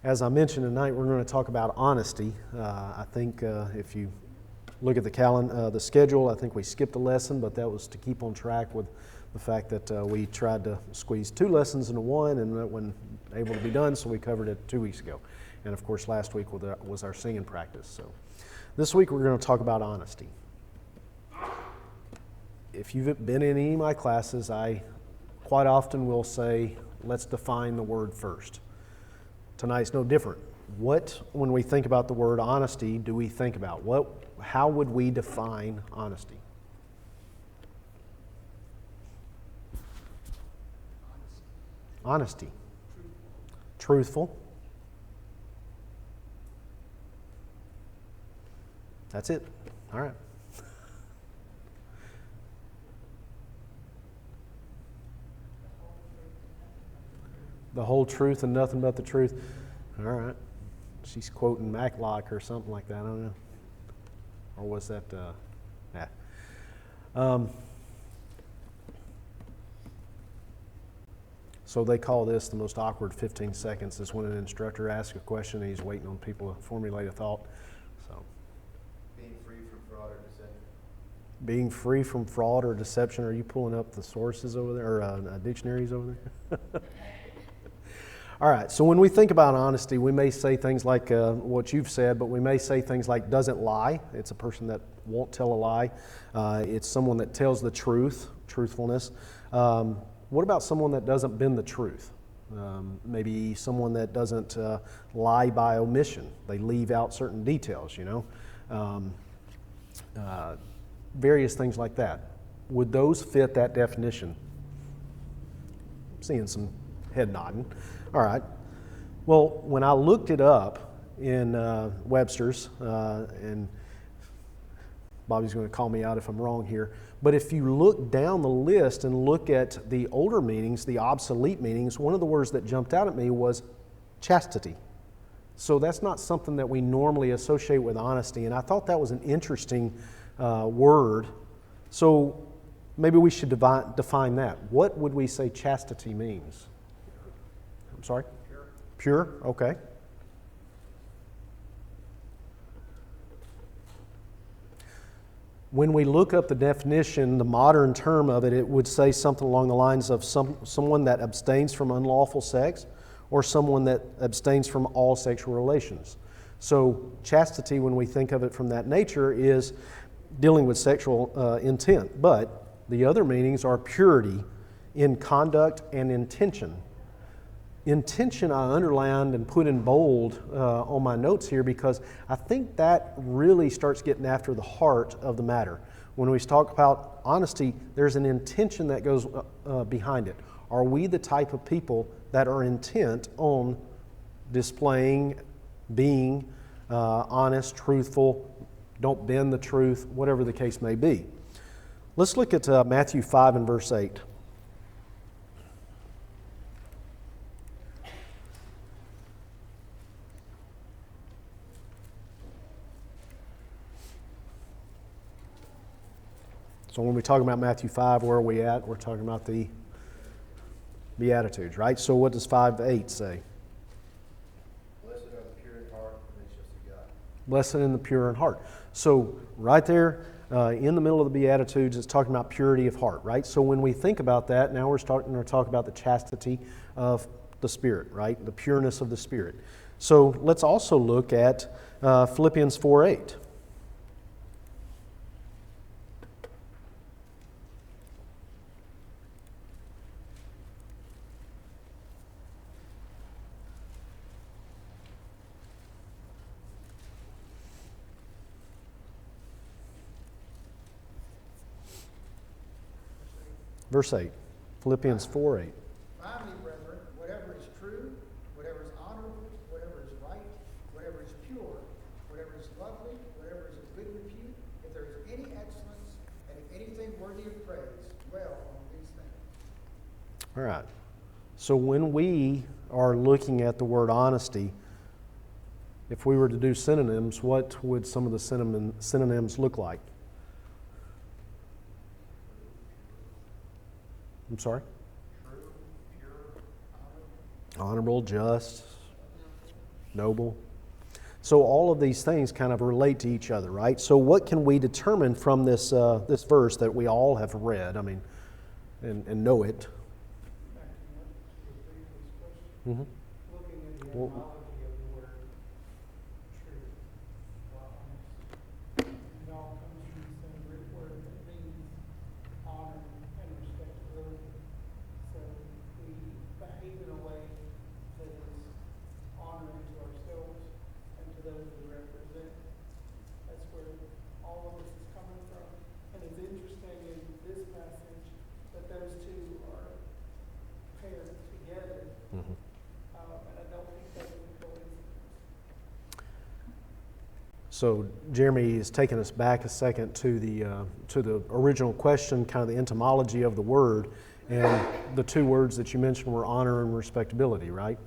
As I mentioned tonight, we're going to talk about honesty. I think if you look at the schedule, I think we skipped a lesson, but that was to keep on track with the fact that we tried to squeeze 2 lessons into one, and that wasn't able to be done, so we covered it 2 weeks ago. And of course, last week was our singing practice. So this week we're going to talk about honesty. If you've been in any of my classes, I quite often will say, let's define the word first. Tonight's no different. What, when we think about the word honesty, do we think about? How would we define honesty? Honesty. Truthful. That's it. All right. The whole truth and nothing but the truth. All right. She's quoting Maclock or something like that. I don't know. Or was that? So they call this the most awkward 15 seconds is when an instructor asks a question and he's waiting on people to formulate a thought. So. Being free from fraud or deception. Being free from fraud or deception. Are you pulling up the sources over there or dictionaries over there? All right, so when we think about honesty, we may say things like what you've said, but we may say things like doesn't lie. It's a person that won't tell a lie. It's someone that tells the truth, truthfulness. What about someone that doesn't bend the truth? Maybe someone that doesn't lie by omission. They leave out certain details, various things like that. Would those fit that definition? I'm seeing some head nodding. All right. Well, when I looked it up in Webster's, and Bobby's going to call me out if I'm wrong here, but if you look down the list and look at the older meanings, the obsolete meanings, one of the words that jumped out at me was chastity. So that's not something that we normally associate with honesty, and I thought that was an interesting word. So maybe we should define that. What would we say chastity means? Sorry? Pure. Okay. When we look up the definition, the modern term of it, it would say something along the lines of someone that abstains from unlawful sex or someone that abstains from all sexual relations. So chastity, when we think of it from that nature, is dealing with sexual intent. But the other meanings are purity in conduct and intention. Intention I underlined and put in bold on my notes here because I think that really starts getting after the heart of the matter. When we talk about honesty, there's an intention that goes behind it. Are we the type of people that are intent on displaying, being honest, truthful, don't bend the truth, whatever the case may be? Let's look at Matthew 5 and verse 8. So when we talk about Matthew 5, where are we at? We're talking about the Beatitudes, right? So what does 5:8 say? Blessed are the pure in heart, for they shall see God. Blessed in the pure in heart. So right there in the middle of the Beatitudes, it's talking about purity of heart, right? So when we think about that, now we're starting to talk about the chastity of the Spirit, right? The pureness of the Spirit. So let's also look at Philippians 4:8. Verse 8, Philippians 4:8. Finally, brethren, whatever is true, whatever is honorable, whatever is right, whatever is pure, whatever is lovely, whatever is of good repute, if there is any excellence, and if anything worthy of praise, dwell on these things. All right. So when we are looking at the word honesty, if we were to do synonyms, what would some of the synonyms look like? I'm sorry? True, pure, Honorable, just. noble. So all of these things kind of relate to each other, right? So what can we determine from this this verse that we all have read? I mean, and know it. Mm-hmm. Looking at the Well, etymology of the word truth, it all comes from the same root word that means honor and respectability. So we behave in a way that is honoring to ourselves and to those we represent. That's where all of this is coming from. And it's interesting in this passage that those two are paired together. Mm-hmm. And I don't think that is a coincidence. So Jeremy is taking us back a second to the original question, kind of the etymology of the word, and the two words that you mentioned were honor and respectability, right?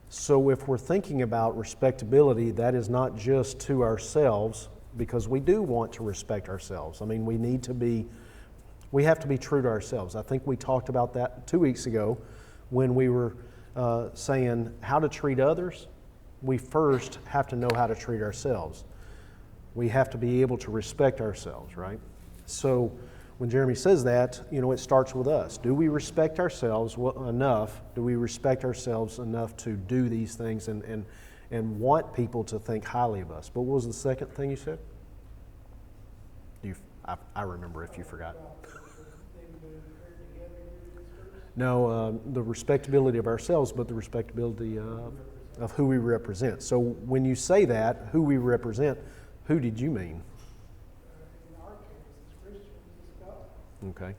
So if we're thinking about respectability, that is not just to ourselves, because we do want to respect ourselves. I mean, we have to be true to ourselves. I think we talked about that 2 weeks ago when we were saying how to treat others. We first have to know how to treat ourselves. We have to be able to respect ourselves, right? So when Jeremy says that, it starts with us. Do we respect ourselves enough? Do we respect ourselves enough to do these things and want people to think highly of us? But what was the second thing you said? I remember if you forgot. No, the respectability of ourselves, but the respectability of who we represent. So when you say that, who we represent, who did you mean? In our case, as Christians, it's God. Okay.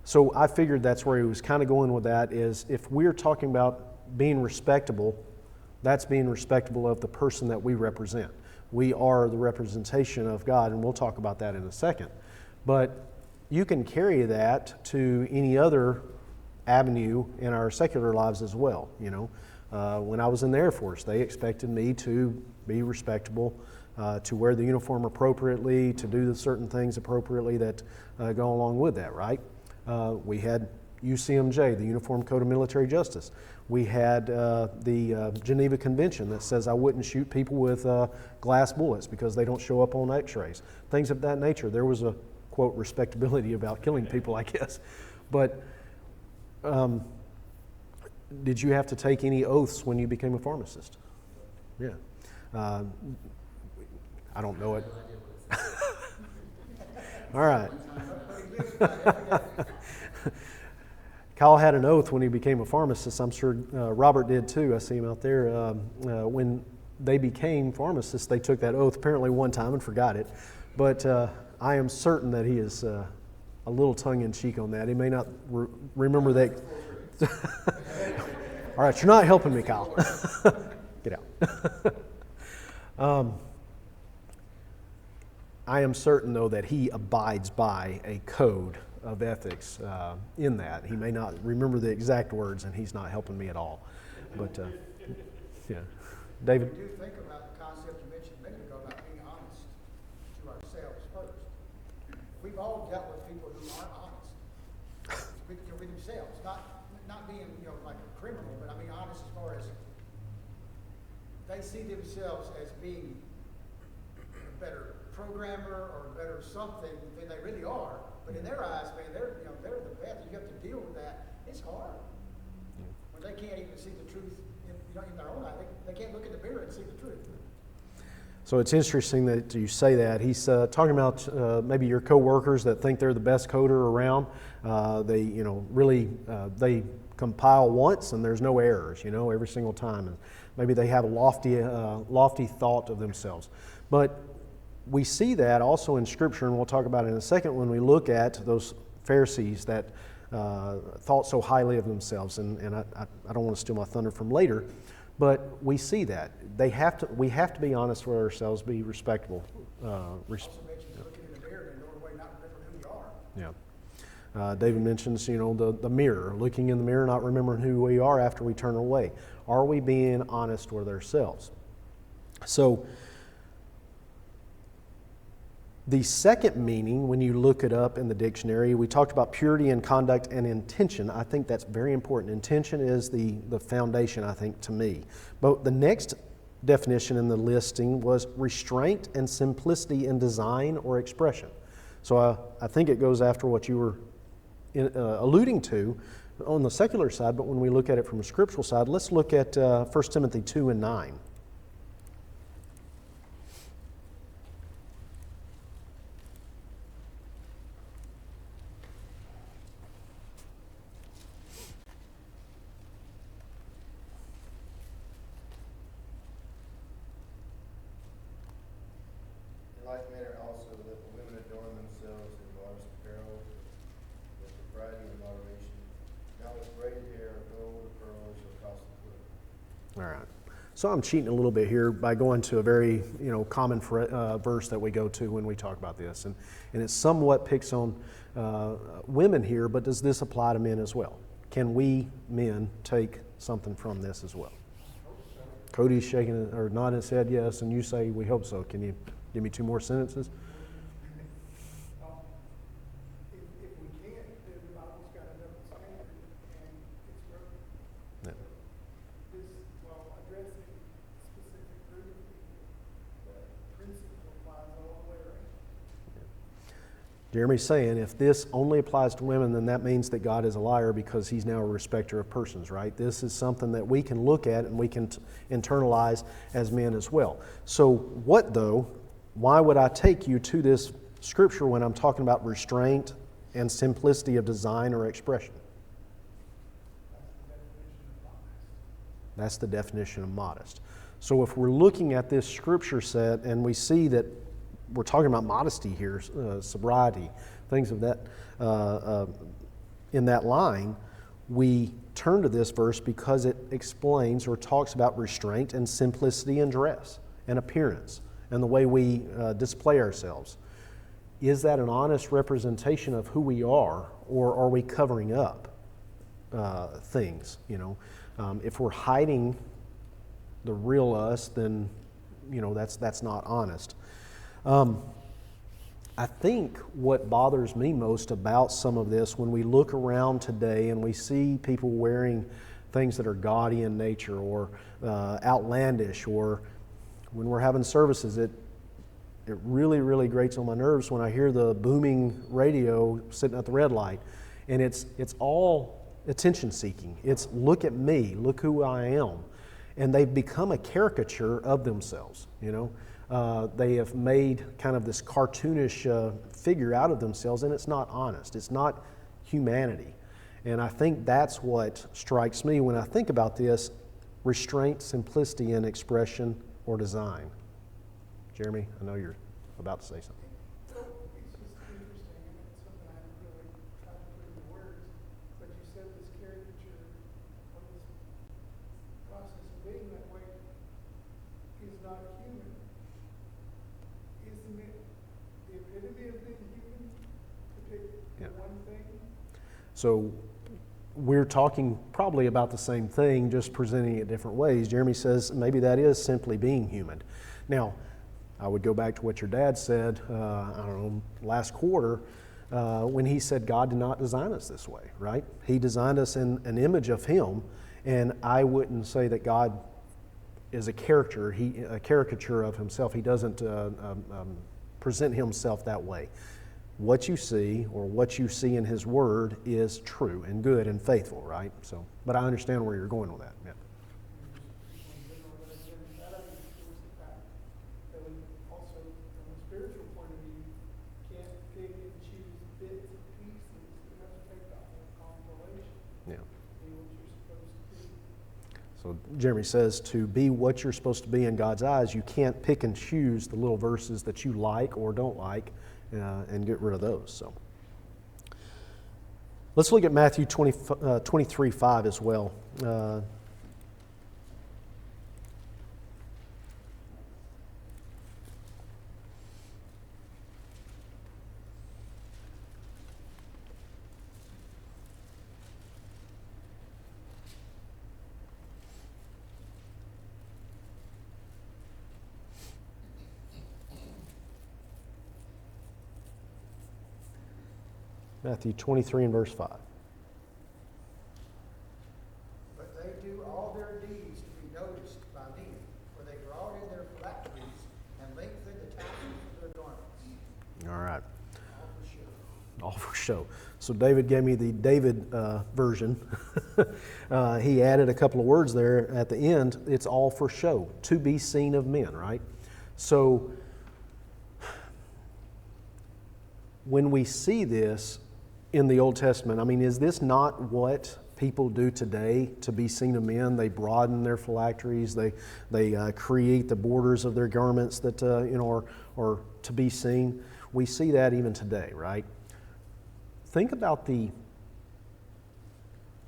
So I figured that's where he was kind of going with that, is if we're talking about being respectable, that's being respectable of the person that we represent. We are the representation of God, and we'll talk about that in a second. But you can carry that to any other avenue in our secular lives as well. When I was in the Air Force, they expected me to be respectable, to wear the uniform appropriately, to do the certain things appropriately that go along with that, right? We had UCMJ, the Uniform Code of Military Justice. We had the Geneva Convention that says I wouldn't shoot people with glass bullets because they don't show up on x-rays. Things of that nature. There was a, quote, respectability about killing people, I guess. But did you have to take any oaths when you became a pharmacist? Yeah. I don't know it. All right. Kyle had an oath when he became a pharmacist. I'm sure Robert did too. I see him out there. When they became pharmacists, they took that oath apparently one time and forgot it. But I am certain that he is a little tongue-in-cheek on that. He may not remember that. All right, you're not helping me, Kyle. Get out. I am certain, though, that he abides by a code of ethics in that. He may not remember the exact words, and he's not helping me at all. But, yeah. David? We do think about the concept you mentioned a minute ago about being honest to ourselves first. We've all dealt with people who aren't honest with themselves, not being like a criminal, but I mean honest as far as they see themselves as being a better programmer or a better something than they really are. But in their eyes, man, they're the best. You have to deal with that. It's hard when they can't even see the truth in their own eye. They can't look in the mirror and see the truth. So it's interesting that you say that. He's talking about maybe your coworkers that think they're the best coder around. They, really they compile once and there's no errors, every single time. And maybe they have a lofty thought of themselves. But we see that also in Scripture, and we'll talk about it in a second when we look at those Pharisees that thought so highly of themselves. And I don't want to steal my thunder from later, but we see that. We have to be honest with ourselves, be respectable. Also mentions looking in the mirror and knowing not remembering who you are. Yeah. David mentions, the mirror, looking in the mirror, not remembering who we are after we turn away. Are we being honest with ourselves? So, the second meaning, when you look it up in the dictionary, we talked about purity and conduct and intention. I think that's very important. Intention is the foundation, I think, to me. But the next definition in the listing was restraint and simplicity in design or expression. So I think it goes after what you were alluding to on the secular side, but when we look at it from a scriptural side, let's look at 1 Timothy 2 and 9. In like manner also, let the women adorn themselves in modest apparel, with propriety and moderation, not with braided hair, or gold, or pearls, or costly clothing. All right. So I'm cheating a little bit here by going to a very common verse that we go to when we talk about this, and it somewhat picks on women here. But does this apply to men as well? Can we men take something from this as well? Cody's shaking or nodding his head yes, and you say we hope so. Can you give me 2 more sentences? If we can't, then the Bible's got a double standard, and it's broken. Yeah. This, while addressing a specific group of people, the principle applies all the way around. Jeremy's saying if this only applies to women, then that means that God is a liar because he's now a respecter of persons, right? This is something that we can look at and we can internalize as men as well. So what though, why would I take you to this scripture when I'm talking about restraint and simplicity of design or expression? That's the definition of modest. So if we're looking at this scripture set and we see that we're talking about modesty here, sobriety, things of that, in that line, we turn to this verse because it explains or talks about restraint and simplicity in dress and appearance and the way we display ourselves. Is that an honest representation of who we are, or are we covering up things? If we're hiding the real us, then that's not honest. I think what bothers me most about some of this, when we look around today and we see people wearing things that are gaudy in nature or outlandish, or when we're having services, it really, really grates on my nerves when I hear the booming radio sitting at the red light. And it's all attention seeking. It's look at me, look who I am. And they've become a caricature of themselves, They have made kind of this cartoonish figure out of themselves, and it's not honest. It's not humanity. And I think that's what strikes me when I think about this: restraint, simplicity in expression or design. Jeremy, I know you're about to say something. So it's just interesting, and it's something I haven't really tried to put into words, but you said this caricature or this process of being that way is not human. Isn't it the epitome of being human to pick Yeah. one thing? So we're talking probably about the same thing, just presenting it different ways. Jeremy says maybe that is simply being human. Now, I would go back to what your dad said, last quarter, when he said God did not design us this way, right? He designed us in an image of Him, and I wouldn't say that God is a caricature of Himself. He doesn't present Himself that way. What you see, or what you see in His Word, is true and good and faithful, right? So, but I understand where you're going with that. Yeah. That we also, from a spiritual point of view, can't pick and choose bits and pieces. You have to take the whole compilation. Yeah. Be what you're supposed to be. So Jeremy says to be what you're supposed to be in God's eyes, you can't pick and choose the little verses that you like or don't like and get rid of those. So let's look at Matthew 23:5 as well. Matthew 23 and verse 5. But they do all their deeds to be noticed by men, for they draw all for show. So David gave me the David version. He added a couple of words there at the end. It's all for show, to be seen of men, right? So when we see this in the Old Testament, I mean, is this not what people do today to be seen of men? They broaden their phylacteries. They create the borders of their garments that are to be seen. We see that even today, right? Think about the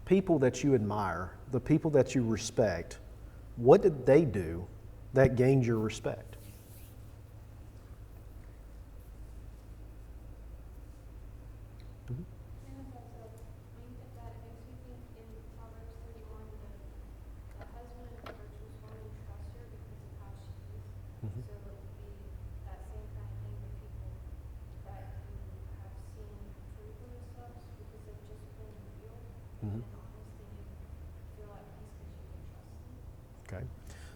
people that you admire, the people that you respect. What did they do that gained your respect? Okay.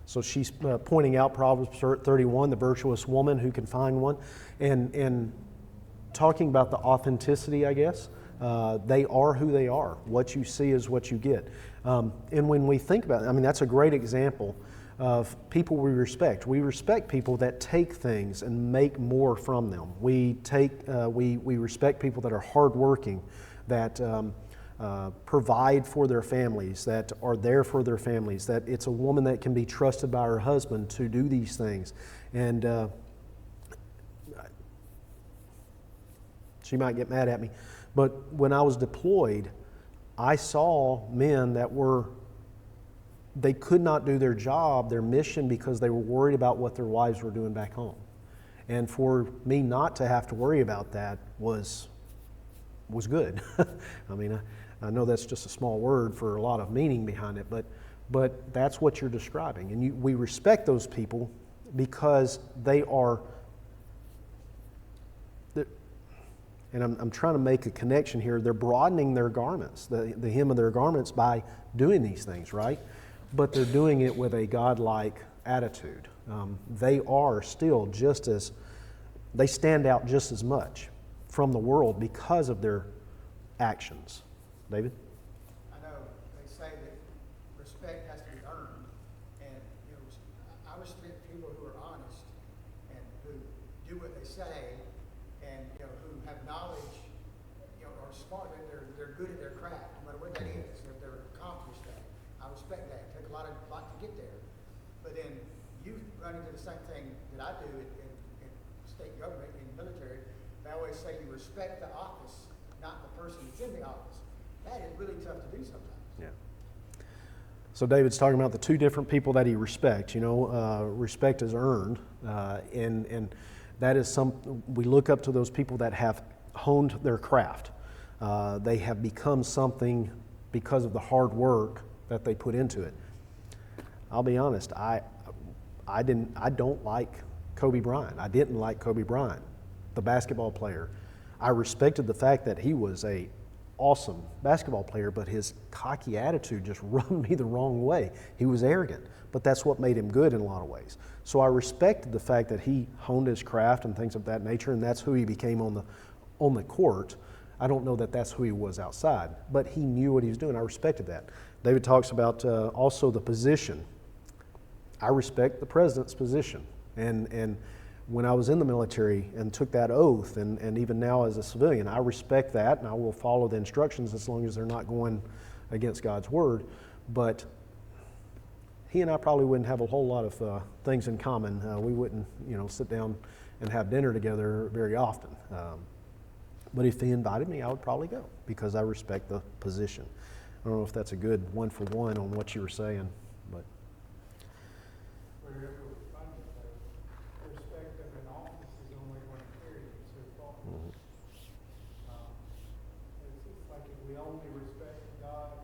So she's pointing out Proverbs 31, the virtuous woman who can find one, and talking about the authenticity, I guess. They are who they are. What you see is what you get. And when we think about it, I mean, that's a great example of people we respect. We respect people that take things and make more from them. We respect people that are hardworking, that provide for their families, that are there for their families, that it's a woman that can be trusted by her husband to do these things. And she might get mad at me, but when I was deployed, I saw men that they could not do their job, their mission, because they were worried about what their wives were doing back home. And for me not to have to worry about that was good. I mean, I know that's just a small word for a lot of meaning behind it, but that's what you're describing. And we respect those people because they are, and I'm trying to make a connection here, they're broadening their garments, the hem of their garments by doing these things, right? But they're doing it with a godlike attitude. They are still they stand out just as much from the world because of their actions. David? I know they say that respect has to be earned, and I respect people who are honest and who do what they say, and who have knowledge, are smart. They're good at their craft, no matter what that is. If they're accomplished that, I respect that. It takes a lot to get there. But then you run into the same thing that I do in state government, in military. They always say you respect the office, not the person that's in the office. That is really tough to do sometimes. Yeah. So David's talking about the two different people that he respects. Respect is earned, and that is we look up to those people that have honed their craft. They have become something because of the hard work that they put into it. I'll be honest. I don't like Kobe Bryant. I didn't like Kobe Bryant, the basketball player. I respected the fact that he was a awesome basketball player, but his cocky attitude just rubbed me the wrong way. He was arrogant, but that's what made him good in a lot of ways. So I respected the fact that he honed his craft and things of that nature, and that's who he became on the court. I don't know that that's who he was outside, but he knew what he was doing. I respected that. David talks about also the position. I respect the president's position, and when I was in the military and took that oath, and even now as a civilian, I respect that, and I will follow the instructions as long as they're not going against God's word. But he and I probably wouldn't have a whole lot of things in common. We wouldn't, sit down and have dinner together very often. But if he invited me, I would probably go because I respect the position. I don't know if that's a good one-for-one on what you were saying, but. Respect of an office is only going to carry you so far. It's like if we only respect God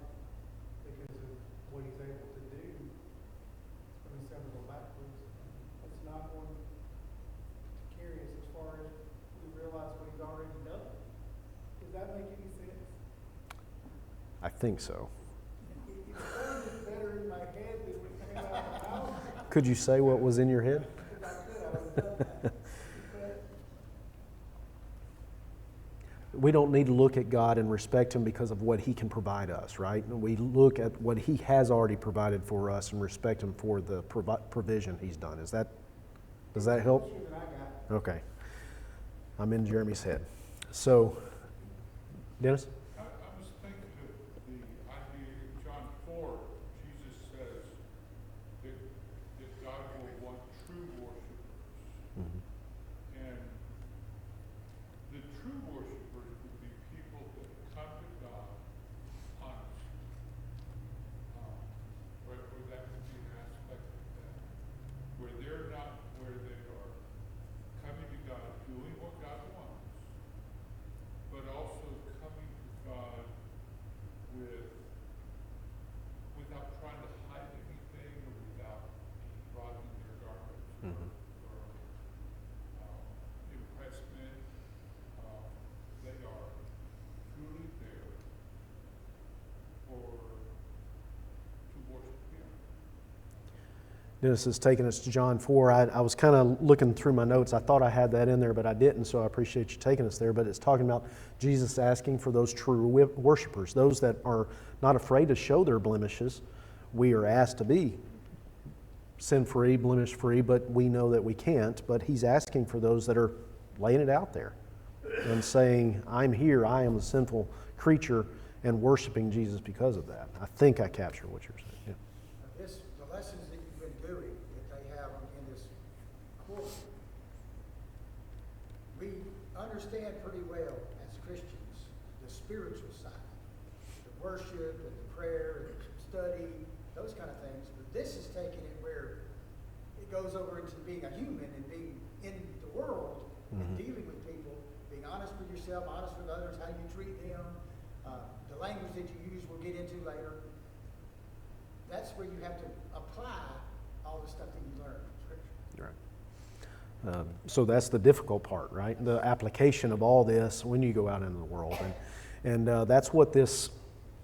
because of what He's able to do, it's going to send us backwards. It's not going to carry us as far as we realize what He's already done. Does that make any sense? I think so. It sounded better in my head than when it came out of my mouth. Could you say what was in your head? we don't need to look at God and respect Him because of what He can provide us, right? We look at what He has already provided for us and respect Him for the provision He's done. Does that help? Sure that I got. Okay. I'm in Jeremy's head. So, Dennis? I was thinking of the idea in John 4, Jesus says that God will want true worshipers. Mm-hmm. And the true worshipers would be people that come to God honest. Where that would be an aspect of that. Where they are coming to God, doing what God wants, but also coming to God without trying to hide anything or without robbing their garments Mhm. or impressment. They are truly there to worship Him. Dennis has taken us to John 4. I was kind of looking through my notes. I thought I had that in there, but I didn't, so I appreciate you taking us there. But it's talking about Jesus asking for those true worshipers, those that are not afraid to show their blemishes. We are asked to be sin-free, blemish-free, but we know that we can't. But He's asking for those that are laying it out there and saying, I'm here, I am a sinful creature, and worshiping Jesus because of that. I think I captured what you're saying. Yeah. The lessons that you've been doing, that they have in this course, we understand pretty well as Christians the spiritual side, the worship and the prayer and the study, those kind of things. But this is taking it where it goes over into being a human and being in the world and dealing with people, being honest with yourself, honest with others, how you treat them, the language that you use we'll get into later. That's where you have to apply all the stuff that you learn from Scripture. Right. So that's the difficult part, right? The application of all this when you go out into the world. And that's what this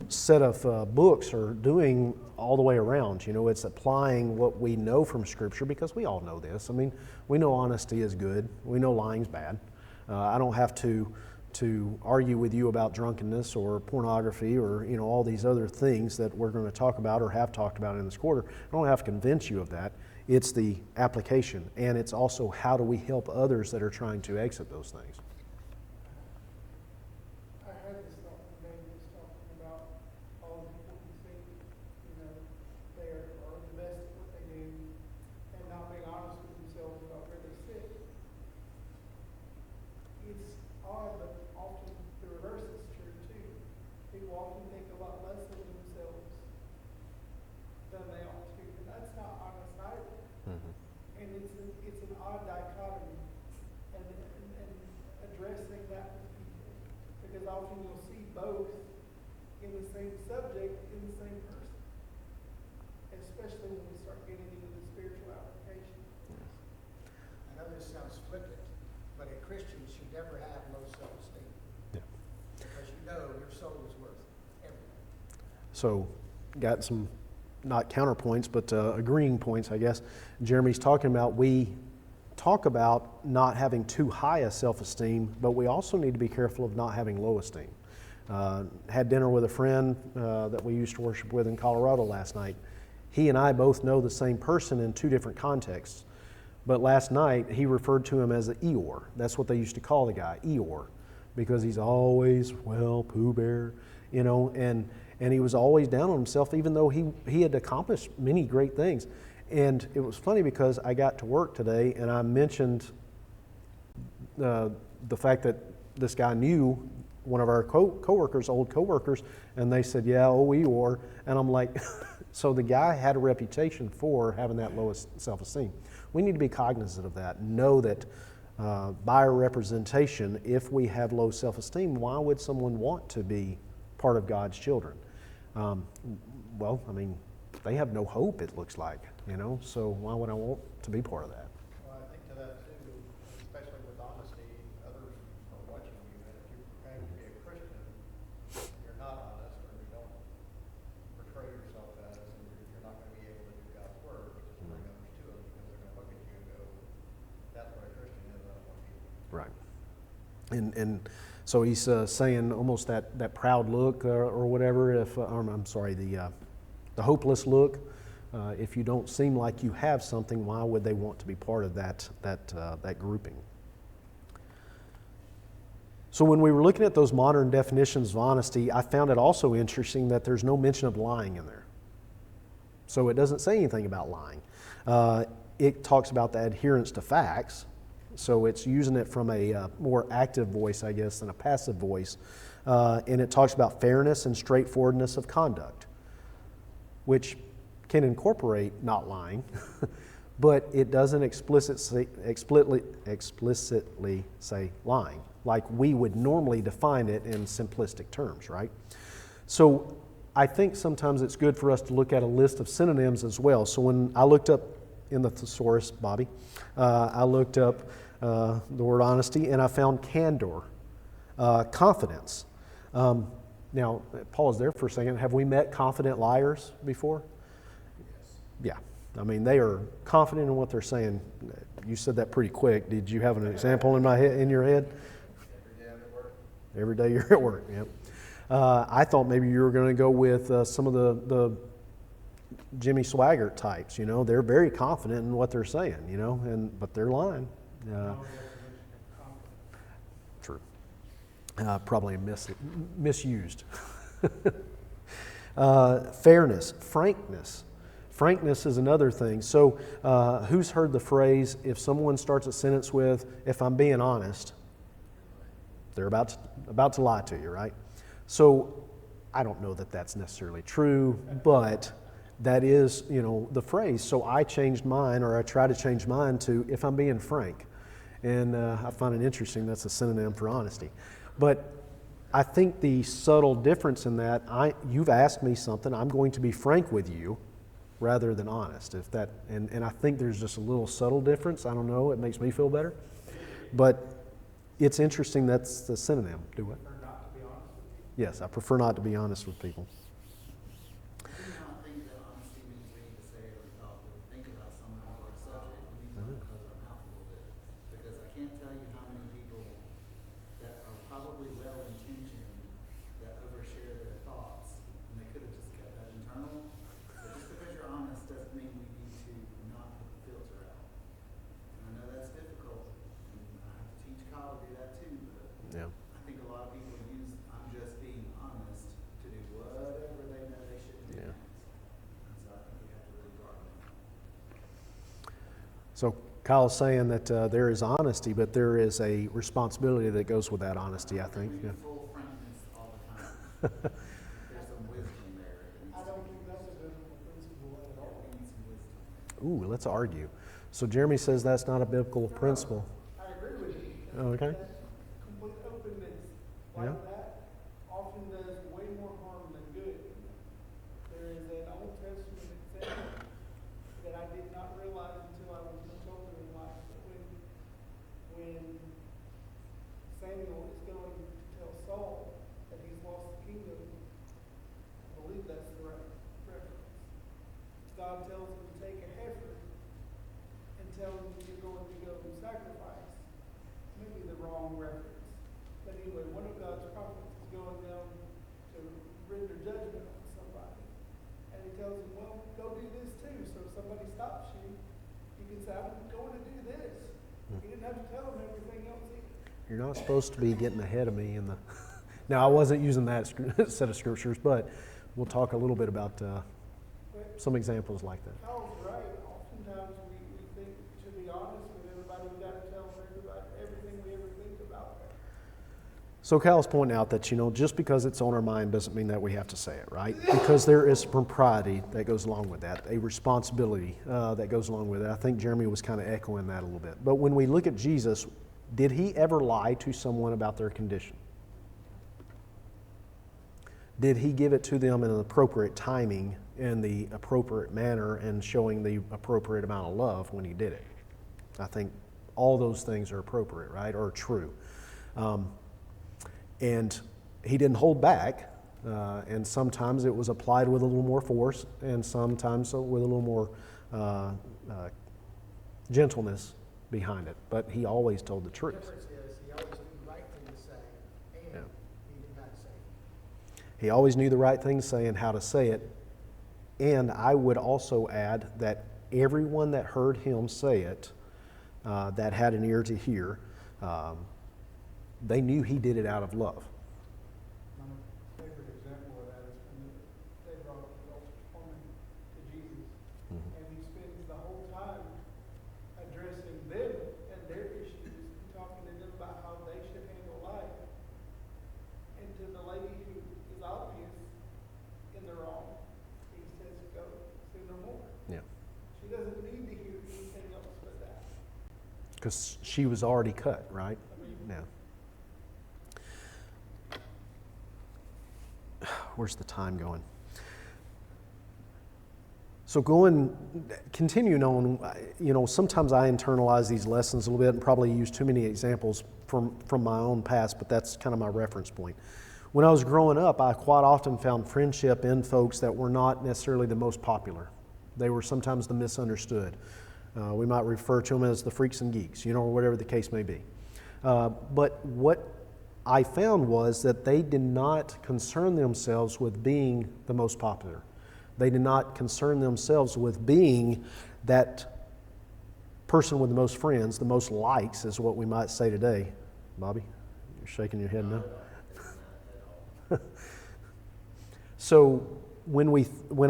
set of books are doing all the way around. You know, it's applying what we know from Scripture, because we all know this. I mean, we know honesty is good. We know lying's bad. I don't have to argue with you about drunkenness or pornography or, you know, all these other things that we're going to talk about or have talked about in this quarter. I don't have to convince you of that. It's the application, and it's also how do we help others that are trying to exit those things. I heard this thought when David was talking about all the people who think, you know, they are the best at what they do and not being honest with themselves about where they sit. It's odd, but often the reverse is true too. People often think a lot less of themselves than they ought to, and that's not honest either. And it's an odd dichotomy, and addressing that with people, because often you'll see both in the same subject in the same person, especially when we start getting into the spiritual application. I know this sounds flippant, but a Christian should never have low self-esteem. Yeah. Because you know your soul is worth everything. So, got some, not counterpoints, but agreeing points, I guess. Jeremy's talking about, we talk about not having too high a self-esteem, but we also need to be careful of not having low esteem. Had dinner with a friend that we used to worship with in Colorado last night. He and I both know the same person in two different contexts. But last night, he referred to him as an Eeyore. That's what they used to call the guy, Eeyore, because he's always, well, Pooh Bear, you know, and he was always down on himself, even though he had accomplished many great things. And it was funny because I got to work today and I mentioned the fact that this guy knew one of our coworkers, old coworkers, and they said, yeah, oh, Eeyore. And I'm like, so the guy had a reputation for having that lowest self-esteem. We need to be cognizant of that. Know that by our representation, if we have low self-esteem, why would someone want to be part of God's children? Well, I mean, they have no hope, it looks like, you know, so why would I want to be part of that? Well, I think to that too, especially with honesty, others are watching you, and if you're preparing to be a Christian, and you're not honest, or you don't portray yourself as, and you're not gonna be able to do God's work, just bring others to it, because they're gonna look at you and go, that's what a Christian is, I don't want to be. Right. And So he's saying almost that proud look or whatever. I'm sorry, the hopeless look. If you don't seem like you have something, why would they want to be part of that grouping? So when we were looking at those modern definitions of honesty, I found it also interesting that there's no mention of lying in there. So it doesn't say anything about lying. It talks about the adherence to facts. So it's using it from a more active voice, I guess, than a passive voice. And it talks about fairness and straightforwardness of conduct, which can incorporate not lying, but it doesn't explicitly say lying, like we would normally define it in simplistic terms, right? So I think sometimes it's good for us to look at a list of synonyms as well. So when I looked up in the thesaurus, Bobby, I looked up the word honesty, and I found candor, confidence. Now, pause there for a second. Have we met confident liars before? Yes. Yeah. I mean, they are confident in what they're saying. You said that pretty quick. Did you have an example in your head? Every day I'm at work. Every day you're at work, yep. I thought maybe you were going to go with some of the Jimmy Swaggart types. You know, they're very confident in what they're saying. You know, but they're lying. True. Probably misused. Fairness, frankness. Frankness is another thing. So, who's heard the phrase, if someone starts a sentence with, if I'm being honest, they're about to lie to you, right? So, I don't know that that's necessarily true, but that is, the phrase. So I changed mine, or I try to change mine to, if I'm being frank. And I find it interesting, that's a synonym for honesty. But I think the subtle difference in that, you've asked me something, I'm going to be frank with you rather than honest. And I think there's just a little subtle difference. I don't know, it makes me feel better. But it's interesting that's the synonym. Do what? Yes, I prefer not to be honest with people. So Kyle's saying that there is honesty, but there is a responsibility that goes with that honesty, I think. Yeah. Full frankness all the time. There's some wisdom there. I don't think that's a biblical principle at all. Ooh, let's argue. So Jeremy says that's not a biblical principle. I agree with you. Okay. That complete openness like Yeah. that often does way more harm than good. There is an Old Testament example that I did not realize until I was much older in life. But when Samuel is going to tell Saul that he's lost the kingdom, I believe that's the right reference. God tells him to take a heifer and tell him you're going to go and sacrifice. Maybe the wrong reference. But anyway, one of God's prophets is going down to render judgment on somebody. And he tells him, well, go do this too. So if somebody stops you, you can say, I'm going to do this. He didn't have to tell them everything else either. You're not supposed to be getting ahead of me in the... Now, I wasn't using that set of scriptures, but we'll talk a little bit about some examples like that. Kyle's right. Oftentimes we think we should be honest with everybody. We've got to tell everybody everything we ever think about them. So Kyle's pointing out that, just because it's on our mind doesn't mean that we have to say it, right? Because there is propriety that goes along with that, a responsibility that goes along with it. I think Jeremy was kind of echoing that a little bit. But when we look at Jesus, did he ever lie to someone about their condition? Did he give it to them in an appropriate timing, in the appropriate manner, and showing the appropriate amount of love when he did it? I think all those things are appropriate, right, or true. And he didn't hold back, and sometimes it was applied with a little more force, and sometimes with a little more gentleness behind it. But he always told the The truth. difference is he always knew the right thing to say, He always knew the right thing to say and how to say it. And I would also add that everyone that heard him say it, that had an ear to hear, they knew he did it out of love. My favorite example of that is when they brought the adulterous woman to Jesus, and he spends the whole time addressing them and their issues, and talking to them about how they should handle life. And to the lady who is obvious in the wrong, he says, "Go, sin no more." Yeah. She doesn't need to hear anything else but that. Because she was already cut, right? I mean, Yeah. Where's the time going? So continuing on, sometimes I internalize these lessons a little bit and probably use too many examples from my own past, but that's kind of my reference point. When I was growing up, I quite often found friendship in folks that were not necessarily the most popular. They were sometimes the misunderstood. We might refer to them as the freaks and geeks, or whatever the case may be. But what I found was that they did not concern themselves with being the most popular. They did not concern themselves with being that person with the most friends, the most likes is what we might say today. Bobby, you're shaking your head no? So when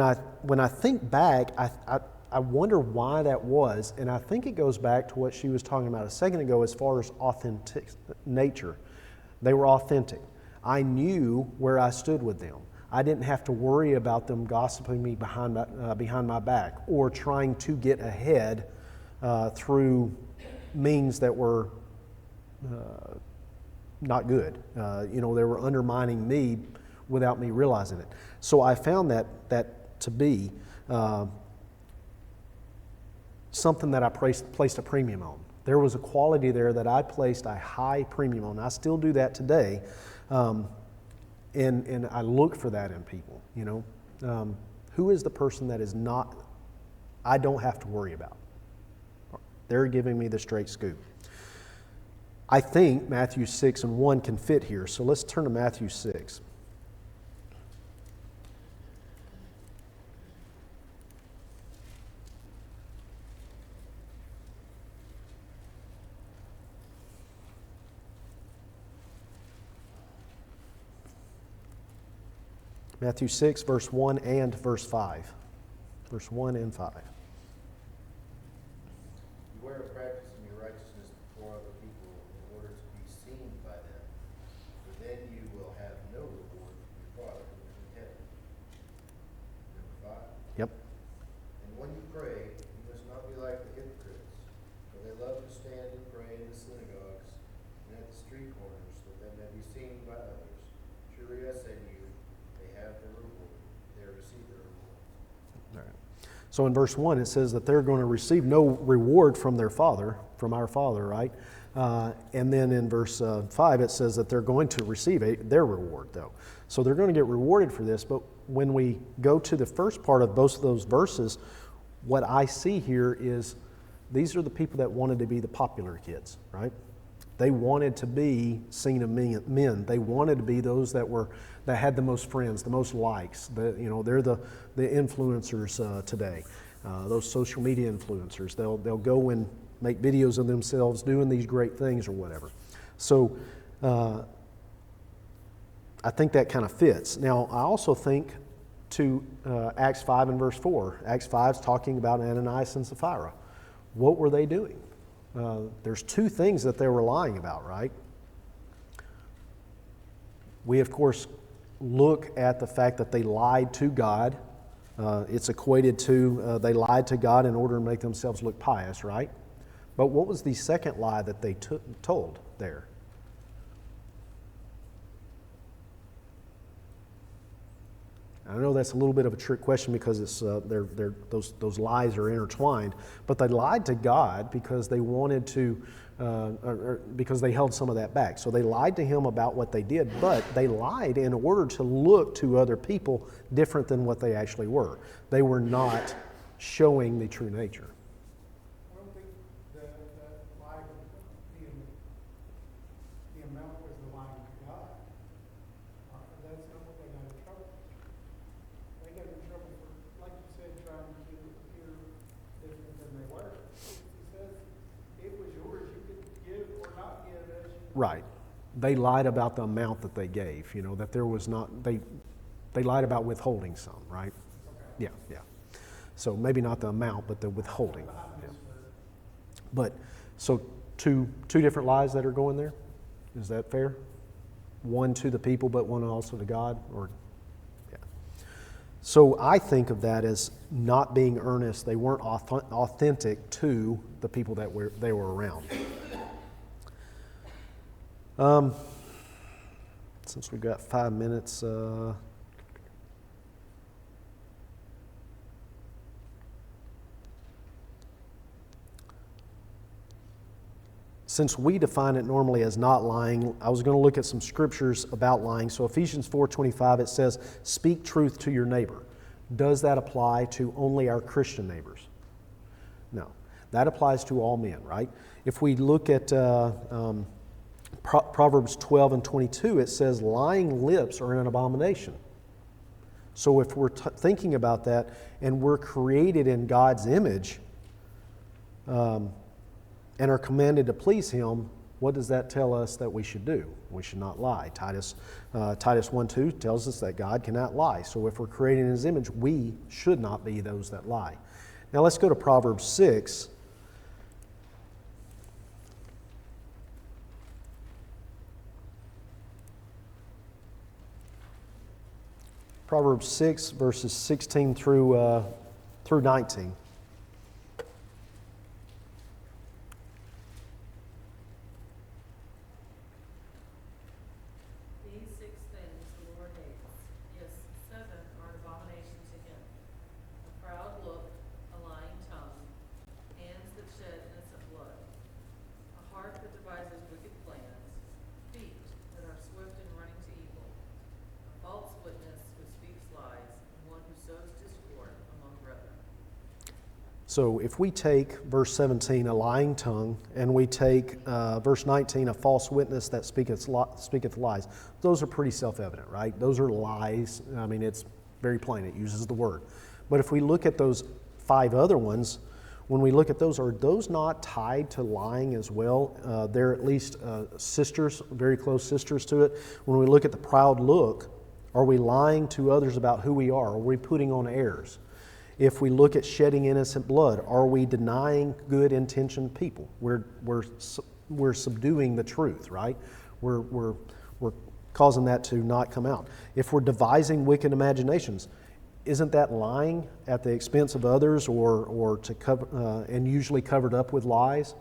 I think back, I wonder why that was, and I think it goes back to what she was talking about a second ago as far as authentic nature. They were authentic. I knew where I stood with them. I didn't have to worry about them gossiping me behind my back or trying to get ahead through means that were not good. They were undermining me without me realizing it. So I found that to be something that I placed a premium on. There was a quality there that I placed a high premium on. I still do that today, and I look for that in people. Who is the person that is not? I don't have to worry about. They're giving me the straight scoop. I think Matthew 6:1 can fit here. So let's turn to Matthew 6. Matthew 6, verse 1 and verse 5. Verse 1 and 5. Beware of practicing your righteousness before other people in order to be seen by them, for then you will have no reward from your Father who is in heaven. Number 5. Yep. And when you pray, you must not be like the hypocrites, for they love to stand and pray in the synagogues and at the street corners, that they may be seen by others. Truly I say to you, they have their reward. They receive their reward. All right. So in verse 1, it says that they're going to receive no reward from their Father, from our Father, right? And then in verse 5, it says that they're going to receive their reward, though. So they're going to get rewarded for this. But when we go to the first part of both of those verses, what I see here is these are the people that wanted to be the popular kids, right? They wanted to be seen of men. They wanted to be those that had the most friends, the most likes. They're the influencers today. Those social media influencers. They'll go and make videos of themselves doing these great things or whatever. So I think that kind of fits. Now I also think to Acts 5 and verse 4. Acts 5 is talking about Ananias and Sapphira. What were they doing? There's two things that they were lying about, right? We, of course, look at the fact that they lied to God. It's equated to they lied to God in order to make themselves look pious, right? But what was the second lie that they told there? I know that's a little bit of a trick question because it's those lies are intertwined, but they lied to God because they wanted to, or because they held some of that back. So they lied to Him about what they did, but they lied in order to look to other people different than what they actually were. They were not showing the true nature. I don't think that lying, the amount was the lying to God. That's not what they got in trouble Right. They lied about the amount that they gave, that there was not, they lied about withholding some, right? Yeah, yeah. So maybe not the amount, but the withholding. Yeah. But, so two different lies that are going there? Is that fair? One to the people, but one also to God? Or, yeah. So I think of that as not being earnest. They weren't authentic to the people that they were around. Since we've got 5 minutes, since we define it normally as not lying, I was going to look at some scriptures about lying. So Ephesians 4:25, it says, "Speak truth to your neighbor." Does that apply to only our Christian neighbors? No. That applies to all men, right? If we look at Proverbs 12:22, it says, "Lying lips are an abomination." So if we're thinking about that and we're created in God's image and are commanded to please Him, what does that tell us that we should do? We should not lie. Titus 1:2 tells us that God cannot lie. So if we're created in His image, we should not be those that lie. Now let's go to Proverbs 6. Proverbs 6, verses 16 through 19. These 6 things the Lord hates, yes, 7 are an abomination to Him: a proud look, a lying tongue, hands that shed innocent blood, a heart that devises wicked plans, feet that are swift in running to evil, a false witness who speaks lies, and one who sows discord among brethren. So if we take verse 17, a lying tongue, and we take verse 19, a false witness that speaketh lies, those are pretty self-evident, right? Those are lies. I mean, it's very plain. It uses the word. But if we look at those 5 other ones, when we look at those, are those not tied to lying as well? They're at least sisters, very close sisters to it. When we look at the proud look, are we lying to others about who we are? Are we putting on airs? If we look at shedding innocent blood, are we denying good-intentioned people? We're subduing the truth, right? We're causing that to not come out. If we're devising wicked imaginations, isn't that lying at the expense of others, or to cover and usually covered up with lies?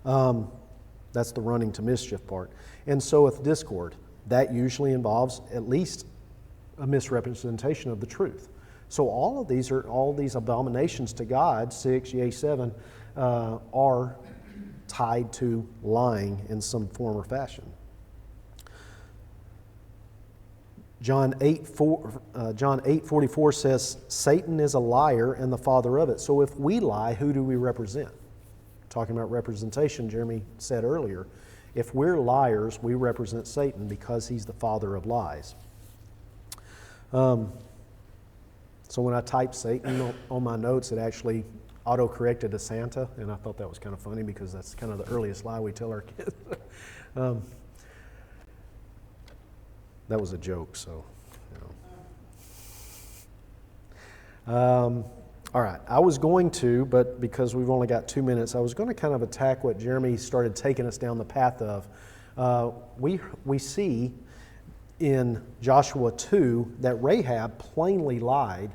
That's the running to mischief part. And so with discord, that usually involves at least a misrepresentation of the truth. So all these abominations to God, 6, yea, 7, are tied to lying in some form or fashion. John 8:44 says, "Satan is a liar and the father of it." So if we lie, who do we represent? Talking about representation, Jeremy said earlier, if we're liars, we represent Satan because he's the father of lies. So when I typed Satan on my notes, it actually auto-corrected to Santa, and I thought that was kind of funny because that's kind of the earliest lie we tell our kids. That was a joke, so, all right, I was going to, but because we've only got 2 minutes, I was going to kind of attack what Jeremy started taking us down the path of. We see in Joshua 2 that Rahab plainly lied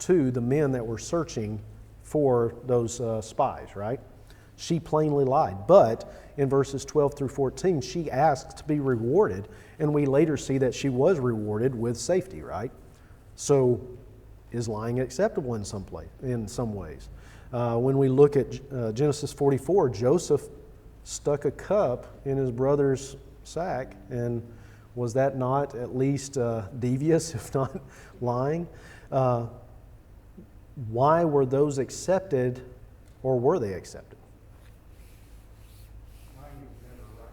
to the men that were searching for those spies, right? She plainly lied. But in verses 12 through 14, she asked to be rewarded, and we later see that she was rewarded with safety, right? So is lying acceptable in some ways? When we look at Genesis 44, Joseph stuck a cup in his brother's sack, and was that not at least devious, if not lying? Why were those accepted, or were they accepted? Lying is never right.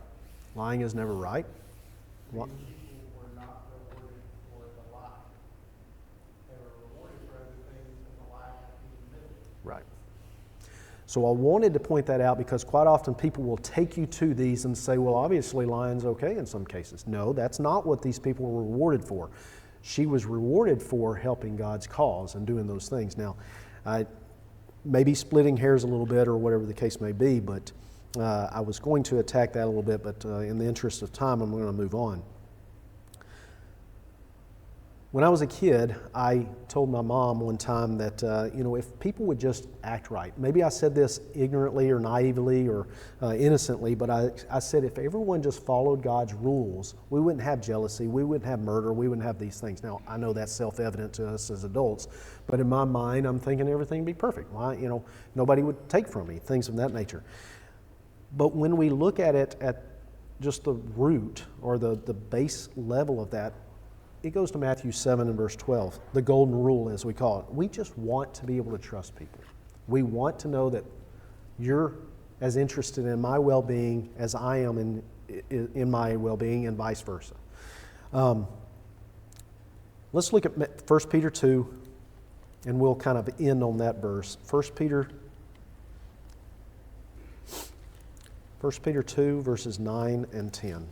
Lying is never right? These people were not rewarded for the lie. They were rewarded for other things, and the lie had to be admitted. Right. So I wanted to point that out because quite often people will take you to these and say, well, obviously lying's okay in some cases. No, that's not what these people were rewarded for. She was rewarded for helping God's cause and doing those things. Now, maybe splitting hairs a little bit or whatever the case may be, but I was going to attack that a little bit, but in the interest of time, I'm going to move on. When I was a kid, I told my mom one time that, if people would just act right, maybe I said this ignorantly or naively or innocently, but I said if everyone just followed God's rules, we wouldn't have jealousy, we wouldn't have murder, we wouldn't have these things. Now, I know that's self-evident to us as adults, but in my mind, I'm thinking everything would be perfect. Why, nobody would take from me, things of that nature. But when we look at it at just the root or the base level of that, it goes to Matthew 7 and verse 12, the golden rule as we call it. We just want to be able to trust people. We want to know that you're as interested in my well-being as I am in my well-being and vice versa. Let's look at 1 Peter 2 and we'll kind of end on that verse. 1 Peter 2 verses 9 and 10.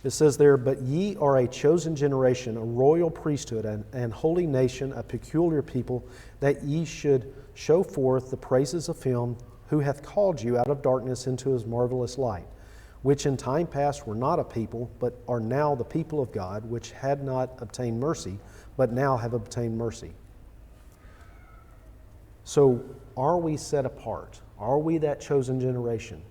It says there, but ye are a chosen generation, a royal priesthood, and holy nation, a peculiar people, that ye should show forth the praises of him who hath called you out of darkness into his marvelous light, which in time past were not a people, but are now the people of God, which had not obtained mercy, but now have obtained mercy. So are we set apart? Are we that chosen generation?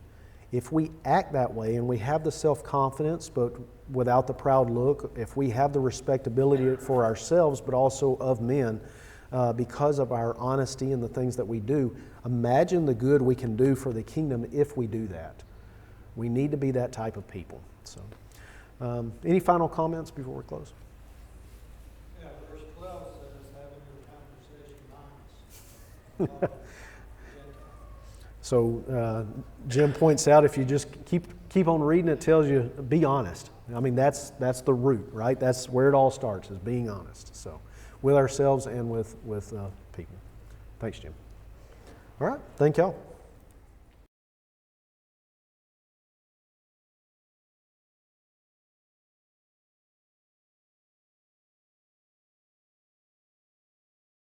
If we act that way and we have the self-confidence but without the proud look, if we have the respectability for ourselves but also of men because of our honesty and the things that we do, imagine the good we can do for the kingdom if we do that. We need to be that type of people. So, any final comments before we close? Yeah, verse 12 says, having your conversation honest. So Jim points out if you just keep on reading, it tells you be honest. I mean, that's the root, right? That's where it all starts, is being honest. So with ourselves and with people. Thanks, Jim. All right, thank y'all.